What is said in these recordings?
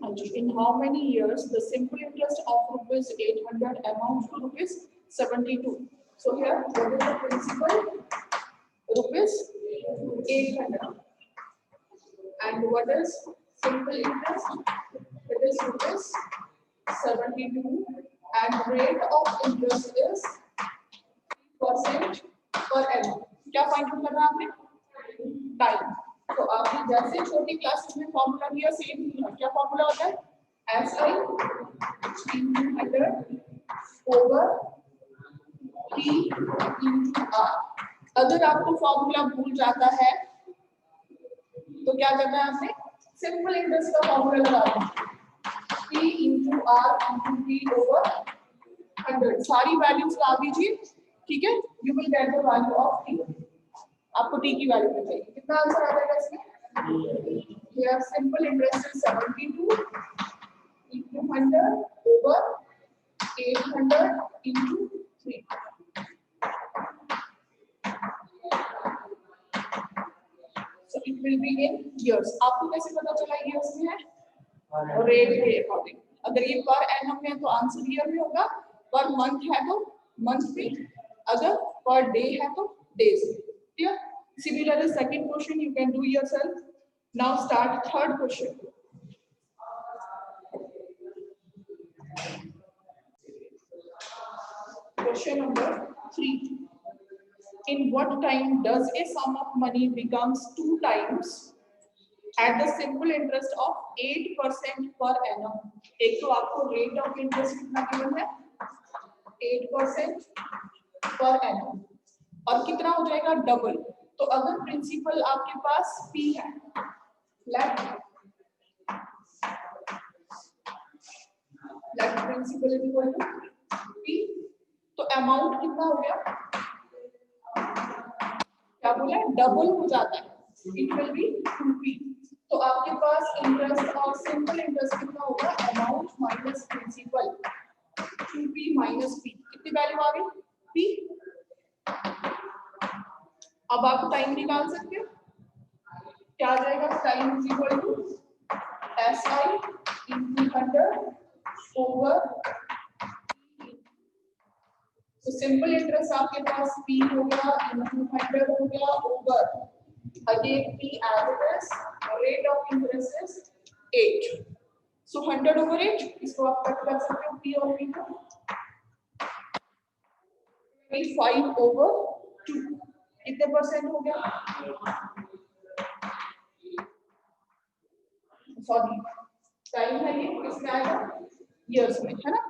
हाँ जी, in how many years the simple interest of rupees 800 amounts to rupees 72. So here what is the principal? Rupees 800. And what is simple interest? It is rupees 72 and rate of interest is % per annum. क्या find out करना है आपने? Time. तो आपने जैसे छोटी class में formula दिया सेम ही है. क्या फॉर्मूला होता है? SI into 100 over T into R. अगर आपको फॉर्मूला भूल जाता है तो क्या करना है आपने? सिंपल इंटरेस्ट का फॉर्मूला लगाना है. P into R into T over 100. सारी वैल्यूज ला दीजिए, ठीक है? You will get the value of T. आपको T की वैल्यू मिल जाएगी. कितना आंसर आ जाएगा इसमें? Here simple interest is 72 into 100 over 800 into 3. So it will be in years. आपको कैसे पता चला years में है? रेट के अकॉर्डिंग. अगर ये पर एनम है तो आंसर ईयर में होगा, पर मंथ है तो मंथ में, अगर पर डे है तो डेज में. Clear? Similarly, second question you can do yourself. Now start third question. Question number 3. In what time does a sum of money becomes 2 times at the simple interest of 8% per annum? एक तो आपको rate of interest कितना given है? 8% per annum. और कितना हो जाएगा? Double. तो अगर प्रिंसिपल आपके पास P है, let principal is equal to P, तो अमाउंट कितना हो गया? क्या बोला? डबल हो जाता है. It will be 2P. तो आपके पास इंटरेस्ट और सिंपल इंटरेस्ट कितना होगा? Amount minus principal, 2P minus P. कितनी वैल्यू आ गई? P. अब आप टाइम निकाल सकते हो. क्या आ जाएगा? Time is equal to SI into 100 over. तो सिंपल इंटरेस्ट आपके पास P हो गया into 100 हो गया over again P as it is. Rate of interest is 8. So 100 over 8. इसको आप कट कर सकते हो P और P को. 25 over 2. कितने परसेंट हो गया? सॉरी, टाइम है ये, किसमें आएगा? ईयर्स में, है ना?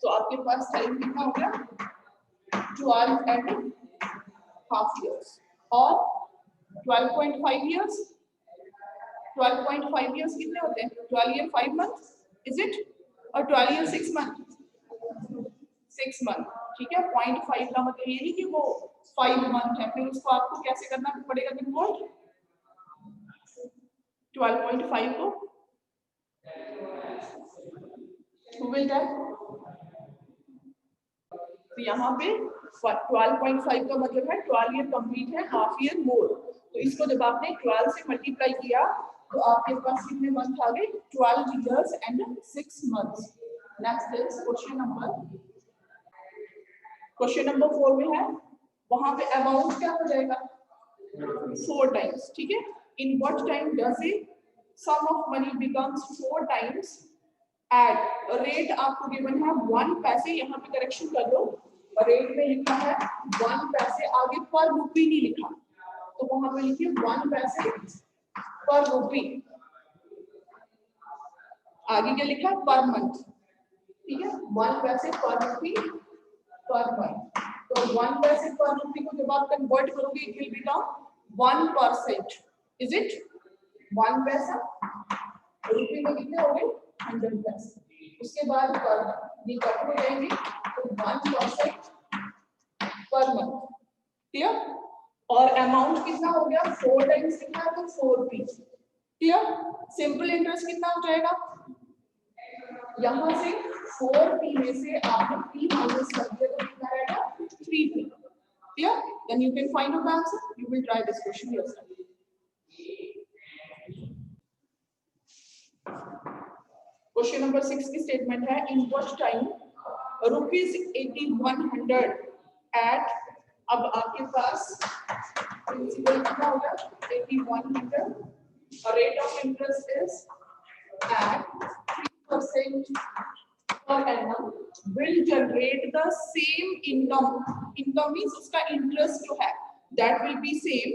तो आपके पास टाइम कितना हो गया? 12.5 years और 12.5 years. 12.5 years कितने होते हैं? 12 year 5 months, is it? और 12 year 6 months, 6 month. ठीक है. 0.5 का मतलब ये नहीं कि वो 5 मंथ है. फिर उसको आपको कैसे करना पड़ेगा? कन्वर्ट 12.5 को who will that? तो यहाँ पे 12.5 का मतलब है 12 ईयर कंप्लीट है, हाफ ईयर मोर. तो इसको जब आपने 12 से मल्टीप्लाई किया तो आपके पास कितने मंथ आ गए? 12 years and 6 months. Next is question number 4 में है, वहां पे अमाउंट क्या हो जाएगा? 4 टाइम्स. ठीक है. In what time does a sum of money becomes 4 times at rate आपको गिवन है 1 पैसे. यहाँ पे करेक्शन कर दो, रेट में लिखा है 1 पैसे, आगे पर रुपी नहीं लिखा, तो वहां पे लिखिए 1 पैसे पर रुपी. आगे क्या लिखा है? Per month. ठीक है. 1 पैसे पर रुपी पर मंथ. तो 1 पैसे पर रुपी को जब आप कन्वर्ट करोगे it will become 1%. Is it? 1 पैसा रुपी में कितने हो गए? 100 पैसे. उसके बाद पर ये कट हो जाएंगे तो 1% पर मंथ. क्लियर? और अमाउंट कितना हो गया? 4 टाइम्स कितना है? तो 4P. क्लियर? सिंपल इंटरेस्ट कितना हो जाएगा? यहाँ से 4P में से आपने P माइनस कर दिया तो कितना रहेगा? 3P. Clear? Then you can find out the answer. You will try this question yourself. Question number 6 की स्टेटमेंट है, इन व्हाट टाइम ₹8100 एट, अब आपके पास प्रिंसिपल कितना होगा 8100 और rate of interest is at 3% per annum will generate the same income. Income means उसका interest जो है that will be same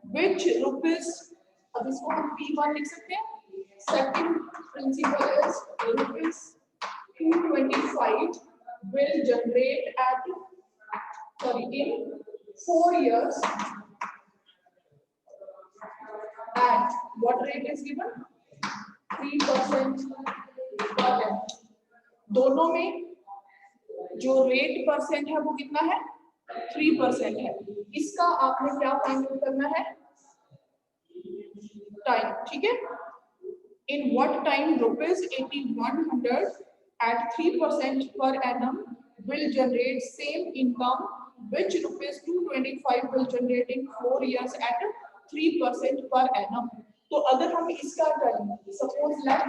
which rupees, अब इसको हम P1 लिख सकते हैं. Second principle is rupees 225 will generate at, sorry, in 4 years at what rate is given 3% per annum. दोनों में जो रेट परसेंट है वो कितना है 3% है. इसका आपने क्या फाइंड आउट करना है टाइम. ठीक है, in what time ₹8100 at 3% per annum will generate same income which ₹225 will generate in 4 years at 3% per annum. तो अगर हम इसका करें, suppose let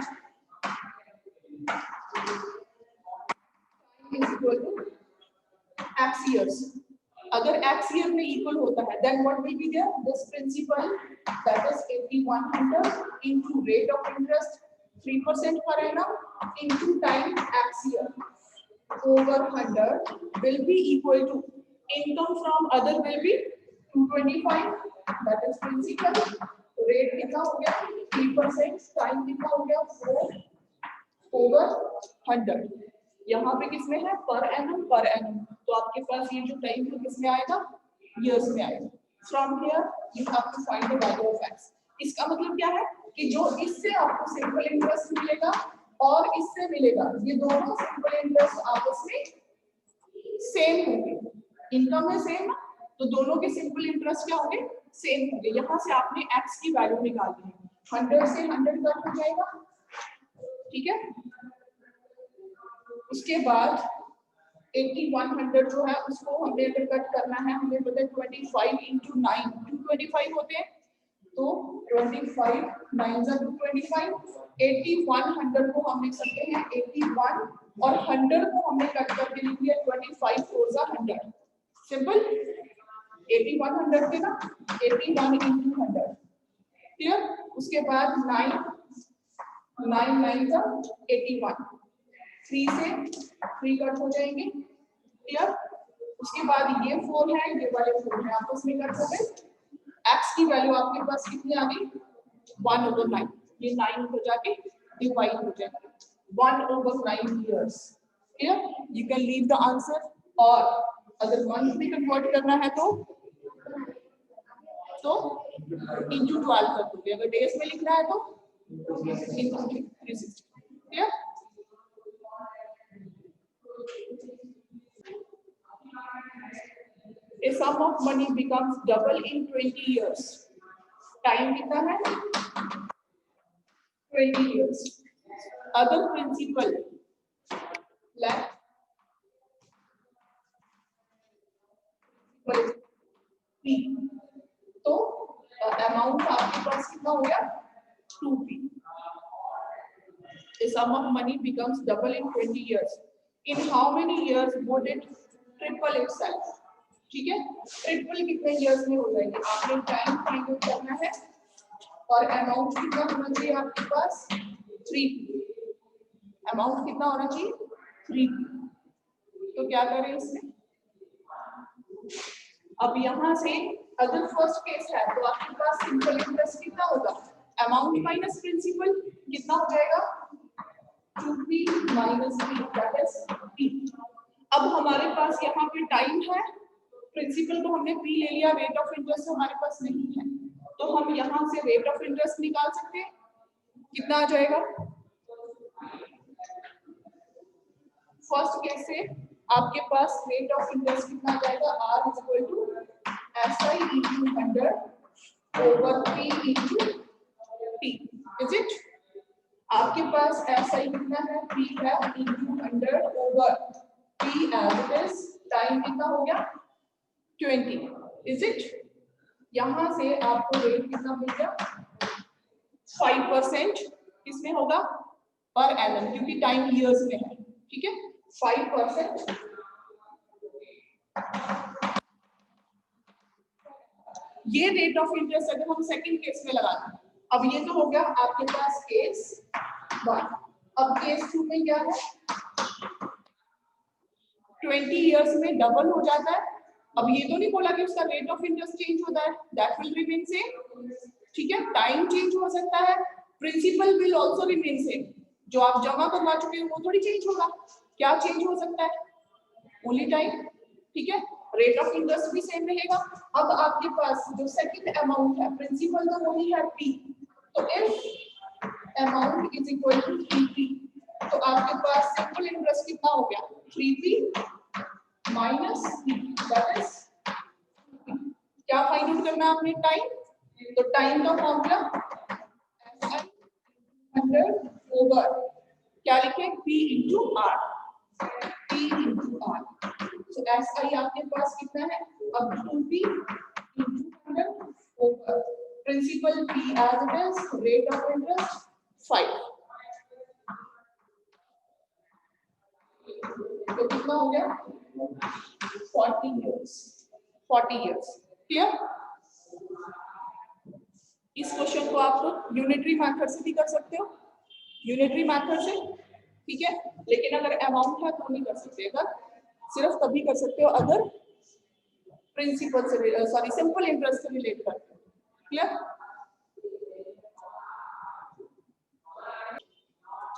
is equal to x years. अगर x year में equal होता है, then what will be there? This principal, that is 8100 into rate of interest 3% per annum into time x year over 100 will be equal to income from other will be 225. That is principal. Rate कितना हो गया 3%, time कितना हो गया 4 over 100. यहाँ पे किसमें है पर एनम, तो आपके पास ये जो टाइम है किसमें आएगा इयर्स में आएगा. From here you have to find the value of x. इसका मतलब क्या है कि जो इससे आपको सिंपल इंटरेस्ट मिलेगा और इससे मिलेगा, ये दोनों सिंपल इंटरेस्ट आपस में सेम होंगे. इनकम है सेम, तो दोनों के सिंपल इंटरेस्ट क्या होंगे सेम होंगे. यहाँ से आपने एक्स की वैल्यू निकालनी है. 100 से 100 कट हो जाएगा. ठीक है, उसके बाद 8100 जो है उसको हमने अगर कट करना है, हमें पता है 25 into 9 225 होते हैं, तो 25 9 जा 225. 8100 को हम लिख सकते हैं 81 और 100 को हमने कट करके लिख दिया 25 4 जा 100. सिंपल. 8100 के ना 81 into 100. क्लियर. उसके बाद 9 9 जा 81. 3 से 3 कट हो जाएंगे. क्लियर. उसके बाद ये 4 है, ये वाले 4 है, आपस में कट हो गए. x की वैल्यू आपके पास कितनी आ गई 1/9. ये 9 हो जाके डिवाइड हो जाएगा 1/9 years. Clear. You can leave the answer, और अगर मंथ में कन्वर्ट करना है तो into 12 कर दोगे. अगर डेज में लिखना है तो into 360. Clear. A sum of money becomes double in 20 years. Time कितना है 20 years. Other principal left P. तो अमाउंट आपके पास कितना हो गया 2P. A sum of money becomes double in 20 years. In how many years would it triple itself? ठीक है, ट्रिपल कितने इयर्स में हो जाएंगे. आपने टाइम फाइंड आउट करना है और अमाउंट कितना होना चाहिए आपके पास 3P. अमाउंट कितना होना चाहिए 3P. तो क्या करें इसमें, अब यहाँ से अगर फर्स्ट केस है तो आपके पास सिंपल इंटरेस्ट कितना होगा अमाउंट माइनस प्रिंसिपल कितना हो जाएगा 2P minus P, that is P. अब हमारे पास यहाँ पे टाइम है, प्रिंसिपल तो हमने P ले लिया, रेट ऑफ इंटरेस्ट हमारे पास नहीं है, तो हम यहाँ से रेट ऑफ इंटरेस्ट निकाल सकते हैं. कितना आ जाएगा फर्स्ट केस से आपके पास रेट ऑफ इंटरेस्ट कितना आ जाएगा R is equal to SI into 100 over P into T. Is it? आपके पास SI कितना है P है into 100 over P as it is. Time कितना हो गया 20. Is it? यहाँ से आपको रेट कितना मिल गया 5%. किसमें होगा पर एनम, क्योंकि टाइम ईयर्स में है, ठीक है। 5%। ये रेट ऑफ इंटरेस्ट अगर हम सेकंड केस में लगाते हैं, अब ये तो हो गया आपके पास केस 1। अब केस 2 में क्या है, 20 इयर्स में डबल हो जाता है। अब ये तो नहीं बोला कि उसका रेट ऑफ इंटरेस्ट चेंज होता है, दैट विल रिमेन सेम, ठीक है। टाइम चेंज हो सकता है, principal will also remain same, जो आप जमा करवा चुके हो वो थोड़ी चेंज होगा। क्या चेंज हो सकता है, ओनली टाइम, ठीक है। रेट ऑफ इंटरेस्ट भी सेम रहेगा। अब आपके पास जो सेकंड अमाउंट है, प्रिंसिपल तो वही है P, तो if amount is equal to 3P, तो आपके पास सिंपल इंटरेस्ट कितना हो गया, 3P minus P, that is क्या फाइंड आउट करना है आपने, टाइम। तो टाइम का फॉर्मूला SI 100 ओवर क्या लिखे, P into R, P into R। तो SI आपके पास कितना है, अब 2P इंटू 100 over principal P as it is, rate of interest 5। तो कितना हो गया, 40 इयर्स, 40 इयर्स, क्लियर। इस क्वेश्चन को आप यूनिटरी मेथड से भी कर सकते हो, यूनिटरी मेथड से, ठीक है। लेकिन अगर अमाउंट है तो नहीं कर सकते, अगर सिर्फ तभी कर सकते हो अगर प्रिंसिपल से, सॉरी सिंपल इंटरेस्ट से रिलेट करते हो, क्लियर।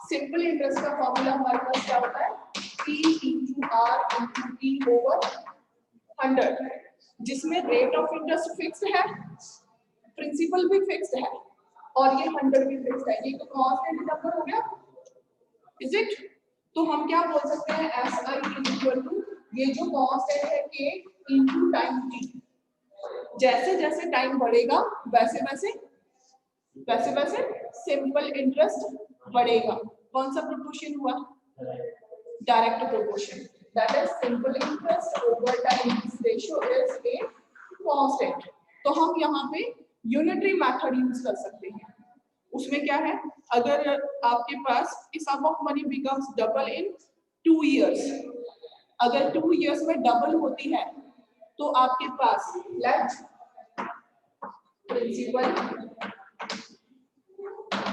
सिंपल इंटरेस्ट का फॉर्मूला हमारे पास क्या होता है, P into R into T over 100, जिसमें रेट ऑफ इंटरेस्ट फिक्स्ड है, प्रिंसिपल भी फिक्स्ड है और ये 100 भी फिक्स्ड है। ये तो कांस्टेंट नंबर हो गया, इज इट। तो हम क्या बोल सकते हैं, SI इज इक्वल टू, ये जो कांस्टेंट है K इंटू टाइम T, जैसे जैसे टाइम बढ़ेगा वैसे वैसे सिंपल इंटरेस्ट बढ़ेगा। कौन सा प्रोपोर्शन हुआ, direct proportion, that is simple interest over time, this ratio is a constant. तो हम यहाँ पे यूनिटरी मेथड यूज कर सकते हैं। उसमें क्या है, अगर आपके पास sum of money becomes double in 2 years, अगर 2 इयर्स में डबल होती है तो आपके पास let principal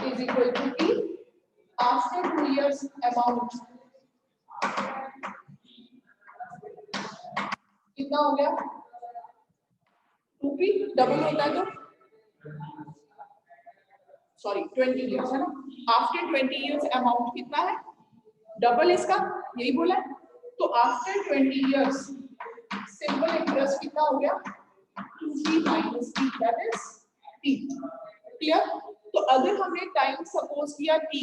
is equal to P after 2 years amount कितना हो गया, 2P डबल होता है तो सॉरी 20 इयर्स है ना, आफ्टर 20 इयर्स अमाउंट कितना है, डबल इसका, यही बोला है। तो आफ्टर 20 इयर्स सिंपल इंटरेस्ट कितना हो गया, 2P minus P, that is T, clear. तो अगर हमने टाइम सपोज किया T,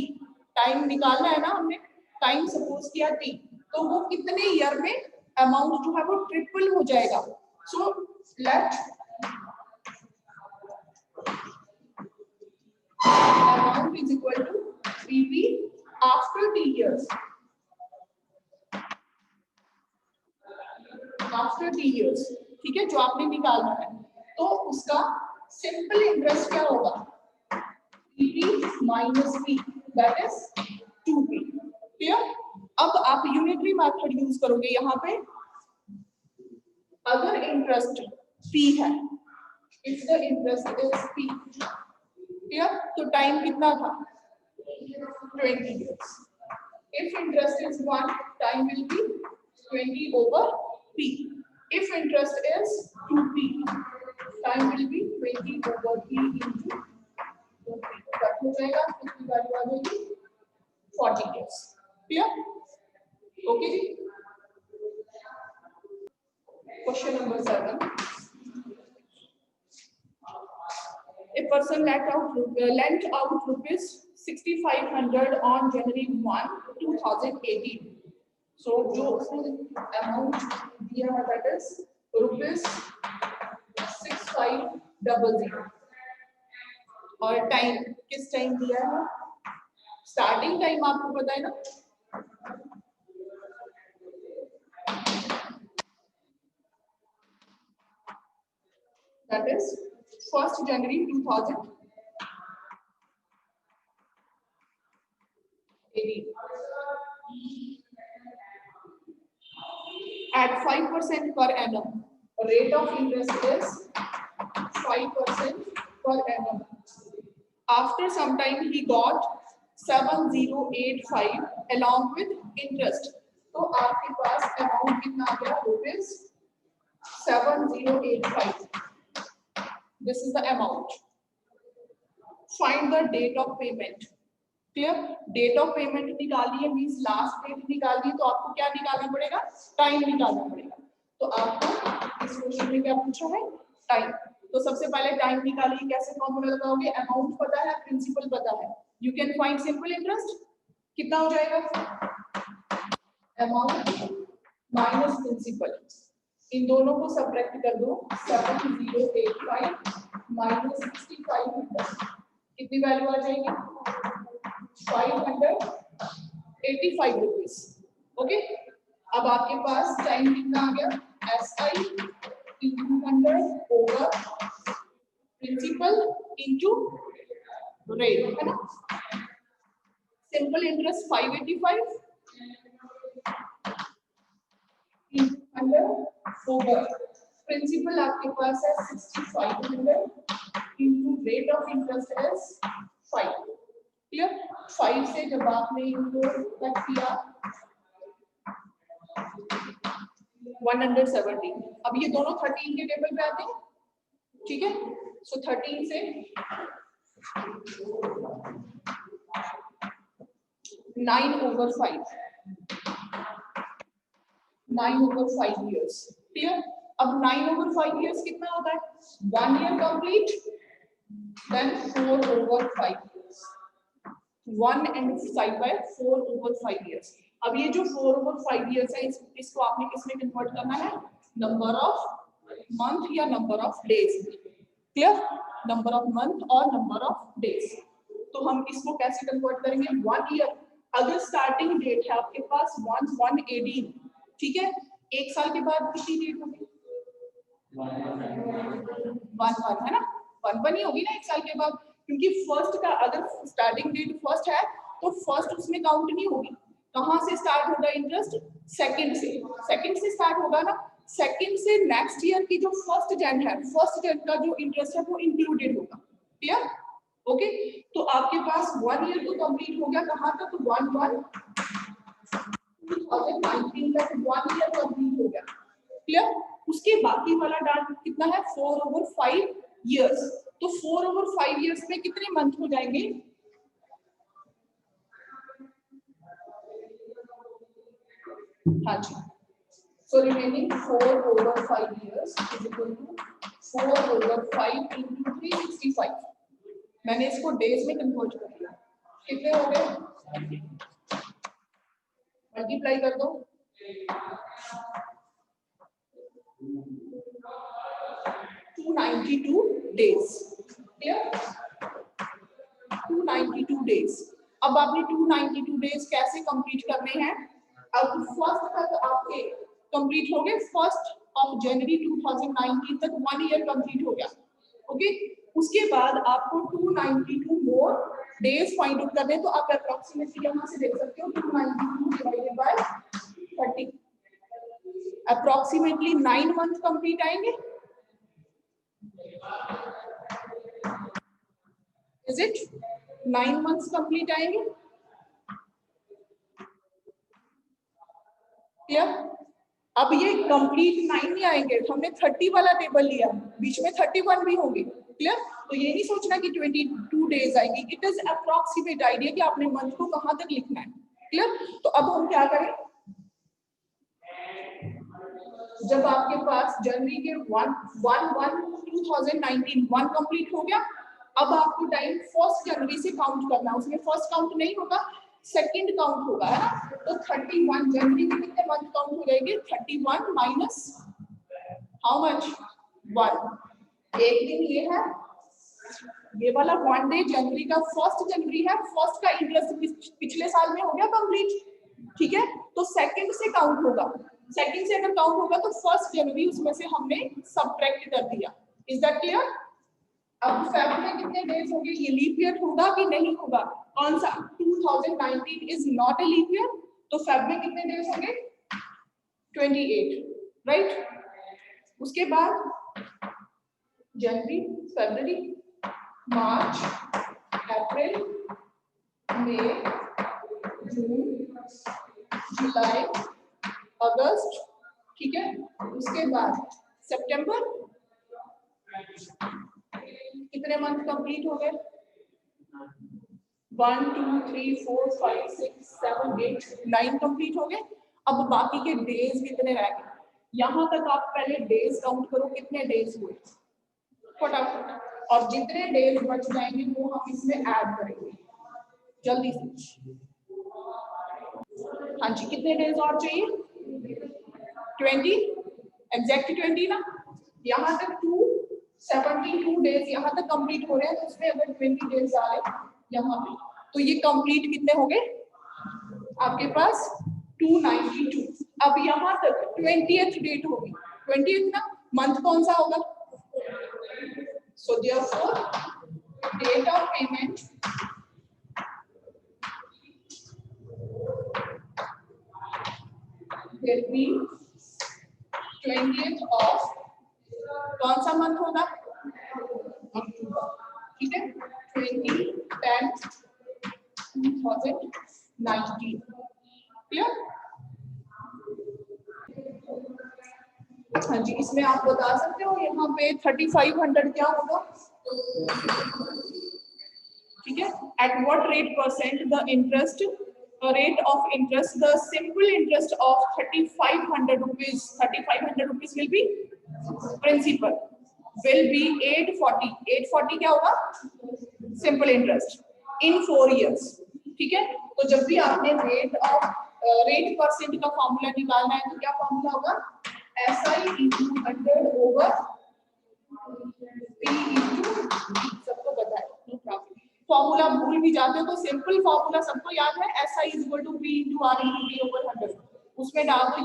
टाइम निकालना है ना हमने, टाइम सपोज किया T, तो वो कितने ईयर में अमाउंट जो है वो ट्रिपल हो जाएगा। So let amount is equal to 3P after T years, after T years, ठीक है, जो आपने निकालना है। तो उसका सिंपल इंटरेस्ट क्या होगा, 3P minus P, that is 2P, clear. अब आप यूनिटरी मेथड यूज करोगे यहाँ पे, अगर इंटरेस्ट P है, if the interest is P, clear, तो टाइम कितना था, 20 years. If interest is 1, time will be 20 over P. If interest is 2P, time will be 20 over P into 2P. कट हो जाएगा, कितनी वैल्यू आ जाएगी, 40 years, clear, okay ji. Question number 7, a person lent out rupees 6500 on January 1, 2018. So जो उसने amount दिया है दैट इज रुपीज 6500 और टाइम किस टाइम दिया है, स्टार्टिंग टाइम आपको पता है ना, that is 1 January 2018, At 5% per annum, rate of interest is 5% per annum. After some time, he got 7085 along with interest. तो आपके पास अमाउंट कितना आ गया? Rupees 7085. This is the amount. Find the date of payment. Clear? Date of payment निकालनी है, means last date निकालनी है, तो आपको क्या निकालना पड़ेगा? Time निकालना पड़ेगा. तो आपको इस क्वेश्चन में क्या पूछा है? Time. तो सबसे पहले टाइम निकालिए. कैसे फॉर्मूला लगाओगे? अमाउंट पता है, प्रिंसिपल पता है. You can find simple interest. कितना हो जाएगा? Amount minus principal. इन दोनों को सब्ट्रैक्ट कर दो. 7085 माइनस 6500. कितनी वैल्यू आ जाएगी? 585 रुपीज. ओके. अब आपके पास टाइम कितना आ गया? SI into 100 over principal into rate, है ना? Simple interest 585 into 100 over principal आपके पास है 6500 into rate of interest is 5. Clear? 5 से जब आपने इनको कट किया 170. अब ये दोनों 13 के टेबल पे आते हैं. ठीक है. सो 13 से 9/5. 9/5 years. क्लियर? अब 9/5 years कितना होता है? 1 year complete, then 4/5 years. 1 and 5 by 4/5 years. अब ये जो 4/5 years है, इसको आपने किसमें कन्वर्ट करना है? नंबर ऑफ मंथ या number of days. Clear? Number of month और नंबर ऑफ डेज. तो हम इसको कैसे कन्वर्ट करेंगे? 1 ईयर. अगर स्टार्टिंग डेट है आपके पास 1/1/18, ठीक है. एक साल के बाद कितनी डेट होगी? 1/1, है ना? 1/1 ही होगी ना एक साल के बाद, क्योंकि फर्स्ट का अगर स्टार्टिंग डेट फर्स्ट है तो फर्स्ट उसमें काउंट नहीं होगी. कहां से स्टार्ट होगा इंटरेस्ट? सेकंड से. सेकंड से स्टार्ट होगा ना. सेकंड से नेक्स्ट ईयर की जो फर्स्ट जन है, फर्स्ट जन का जो इंटरेस्ट है वो इंक्लूडेड होगा. क्लियर? ओके. तो आपके पास 1 ईयर तो कंप्लीट हो गया. कहां तक? 1/1/2019 तक 1 ईयर कंप्लीट हो गया. क्लियर? उसके बाकी वाला डाटा कितना है? 4/5 years. तो 4/5 years में कितने मंथ हो जाएंगे? हाँ जी. So remaining 4/5 years is equal to 4/5 into 365. मैंने इसको डेज में कन्वर्ट कर दिया. कितने हो गए? मल्टीप्लाई कर दो. 292 days. क्लियर? 292 days. अब आपने 292 days कैसे कंप्लीट करने हैं? अब फर्स्ट तक आपके कंप्लीट हो गए. 1 जनवरी 2019 तक 1 ईयर कंप्लीट हो गया. ओके. उसके बाद आपको 292 मोर डेज फाइंड आउट करने. तो आप अप्रोक्सीमेटली यहां से देख सकते हो 292 divided by 30. Approximately 9 month complete आएंगे. Is it? 9 मंथ्स कंप्लीट आएंगे. क्लियर? अब ये कंप्लीट 9 नहीं आएंगे. हमने 30 वाला टेबल लिया, बीच में 31 भी होंगे. क्लियर? तो ये नहीं सोचना कि 22 डेज आएंगे. इट इज अप्रोक्सीमेट आइडिया कि आपने मंथ को कहां तक लिखना है. क्लियर? तो अब हम क्या करें? जब आपके पास जनवरी के 1/1/2019 1 कंप्लीट हो गया, अब आपको टाइम 1 जनवरी से काउंट करना. उसमें फर्स्ट काउंट नहीं होगा, सेकंड काउंट होगा, है ना. तो 31 जनवरी में कितने मंथ काउंट हो जाएंगे? 31 माइनस हाउ मच? 1. एक दिन ये है, ये वाला 1 डे जनवरी का 1 जनवरी है. फर्स्ट का इंटरेस्ट पिछले साल में हो गया कंप्लीट. ठीक है. तो सेकंड से काउंट होगा. सेकंड से अगर काउंट होगा तो 1 जनवरी उसमें से हमने सब्ट्रैक्ट कर दिया. Is that clear? अब फेब में कितने डेज होंगे, ये लीप ईयर होगा कि नहीं होगा, कौन सा 2019 is not a leap year, तो फेब में कितने डेज होंगे 28, राइट। उसके बाद जनवरी, फरवरी, मार्च, अप्रैल, मई, जून, जुलाई, अगस्त, ठीक है। उसके बाद सितंबर, कितने मंथ कंप्लीट हो गए, 1 2 3 4 5 6 7 8 9 कंप्लीट हो गए। अब बाकी के डेज कितने रह गए, यहां तक आप पहले डेज काउंट करो, कितने डेज हुए फटाफट, और जितने डेज बच जाएंगे वो हम इसमें ऐड करेंगे जल्दी से। हाँ जी, कितने डेज और चाहिए, 20, एग्जैक्ट 20 ना, यहाँ तक 272 डेज यहाँ तक कंप्लीट हो रहे हैं, तो उसमें अगर 20 डेज डाले यहाँ पे, तो ये कंप्लीट कितने हो गए आपके पास 292। अब यहाँ तक 20th डेट होगी, 20th ना मंथ कौन सा होगा, so therefore date of payment will be 20th of कौन सा मंथ होगा, ठीक है, 20/10/2019, क्लियर। हाँ जी, इसमें आप बता सकते हो यहाँ पे 3500 क्या होगा, ठीक है। Eight what rate percent the interest, rate of interest, the simple interest of 3500 rupees, 3500 rupees will be principal, will be 840, 840 क्या होगा simple interest in 4 years, ठीक है। तो जब भी आपने रेट परसेंट का फॉर्मूला निकालना है तो क्या फॉर्मूला होगा, SI into 100 over P into D, सबको पता है, नो प्रॉब्लम। फॉर्मूला भूल भी जाते हो तो सिंपल फॉर्मूला सबको याद है, SI is equal to P into R into D over 100, उसमें डाल दो,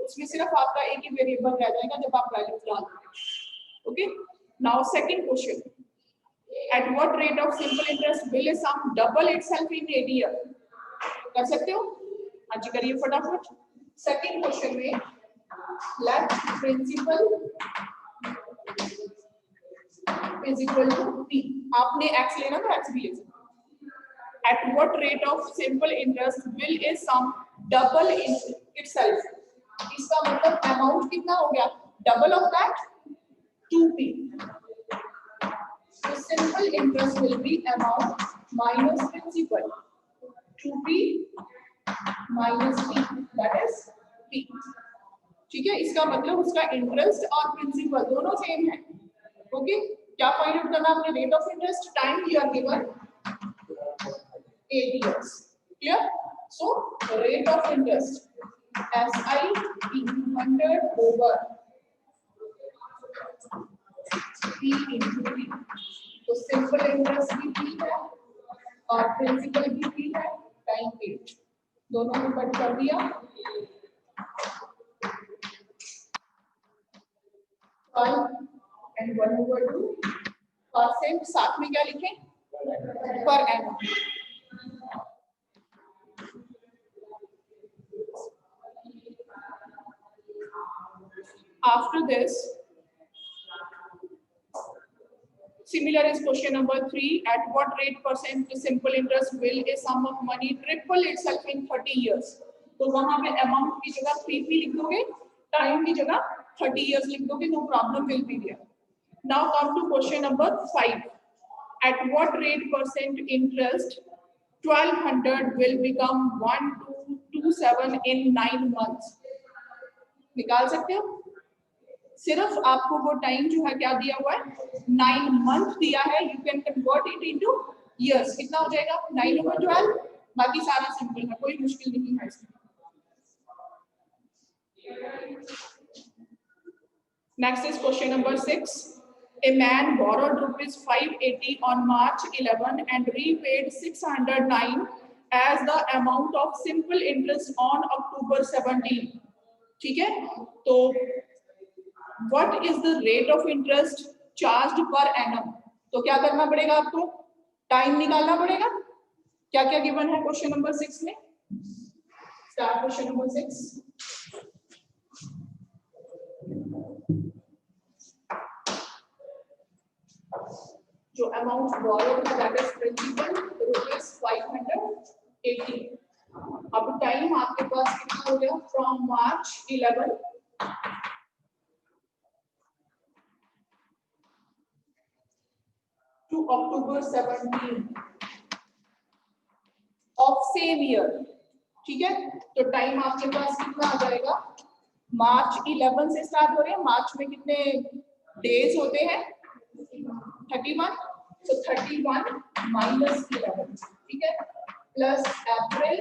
उसमें सिर्फ आपका एक ही वेरिएबल रह जाएगा जब आप वैल्यूज डाल दो। Okay, now second question, at what rate of simple interest will a sum double itself in 8 year, कर सकते हो, आज करिए फटाफट। सेकंड क्वेश्चन में let principal is equal to P, आपने x लेना तो x भी ले सकते। At what rate of simple interest will a sum double in itself, इसका मतलब अमाउंट कितना हो गया, double of that 2p, so simple interest will be amount minus principal, 2p minus p, that is p, ठीक है। इसका मतलब उसका इंटरेस्ट और प्रिंसिपल दोनों सेम है। ओके, क्या फाइंड आउट करना आपने, rate of interest, time year given 8 years, clear. So rate of interest SI into 100 over P into P, तो सिंपल इंटरेस्ट भी P है और प्रिंसिपल भी P है, टाइम 8, दोनों को कट कर दिया, 5 and 1 over 2 परसेंट, साथ में क्या लिखें, per annum. After this similar is question number 3, at what rate percent simple interest will a sum of money triple itself in 30 years, तो वहां पे अमाउंट की जगह 3p लिख दोगे, टाइम की जगह 30 years लिख दोगे, no problem, will be there. Now come to question number 5. At what rate percent interest 1200 will become 1227 in 9 months? निकाल सकते हो, सिर्फ आपको वो टाइम जो है क्या दिया हुआ है, 9 मंथ दिया है, you can convert it into years, कितना हो जाएगा 9 over 12, बाकी सारा सिंपल है, कोई मुश्किल नहीं है इसमें। Next is question number 6. A man borrowed rupees 580 on March 11 and repaid 609 as the amount of simple interest on October 17. ठीक है, तो what is the rate of interest charged per annum? तो क्या करना पड़ेगा आपको, टाइम निकालना पड़ेगा। क्या क्या गिवन है क्वेश्चन नंबर 6 में, स्टार्ट क्वेश्चन नंबर 6। जो अमाउंट borrowed है दैट इज प्रिंसिपल ₹580। अब टाइम आपके पास कितना हो गया, from March 11 to October 17 of same year. ठीक है, तो टाइम आपके पास कितना आ जाएगा, मार्च 11 से स्टार्ट हो रहे हैं, मार्च में कितने डेज होते हैं, 31, तो 31 माइनस 11, ठीक है, प्लस अप्रैल,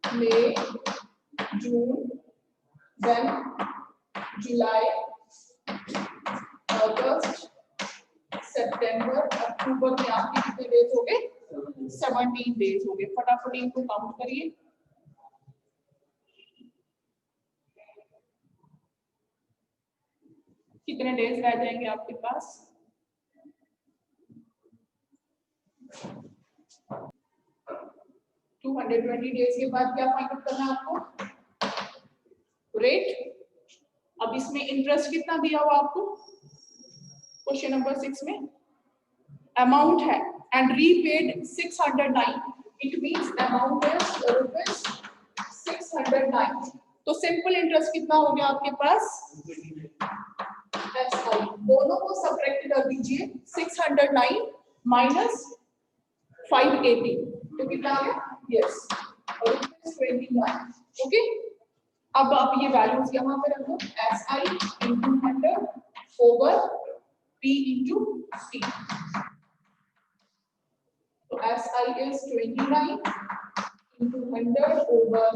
मई, जून, देन जुलाई, अगस्त, सितंबर, अक्टूबर में आपके कितने डेज हो गए, 17 डेज हो गए। फटाफट इनको काउंट करिए। कितने डेज रह जाएंगे आपके पास, 220 डेज के बाद क्या फाइंड आउट करना है आपको, रेट। अब इसमें इंटरेस्ट कितना दिया हुआ आपको क्वेश्चन नंबर 6 में, अमाउंट है and repaid 609, it means amount is ₹609। तो सिंपल इंटरेस्ट कितना हो गया आपके पास, SI, दोनों को सब्ट्रैक्ट कर दीजिए, 609 माइनस 580, तो कितना आ गया, यस, और 29। ओके, अब आप ये वैल्यूज यहाँ पे रखो, SI into 100 over P into T। तो SI is 29 into 100 over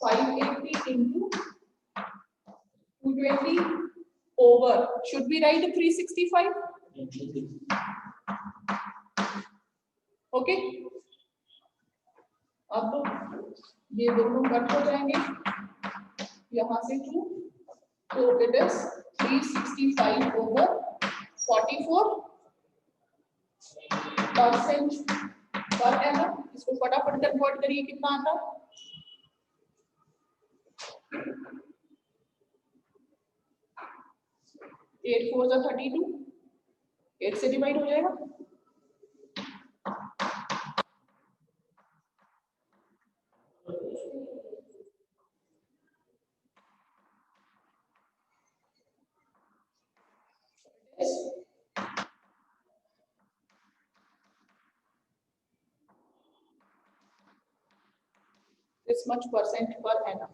580 into 220 over, should we write 365? Okay, अब ये दोनों कट हो जाएंगे यहाँ से 2, तो it is 365 over 44% per annum. इसको फटाफट कन्वर्ट करिए, कितना आता है, 8 4 जा 32, 8 से डिवाइड हो जाएगा, this much percent per annum।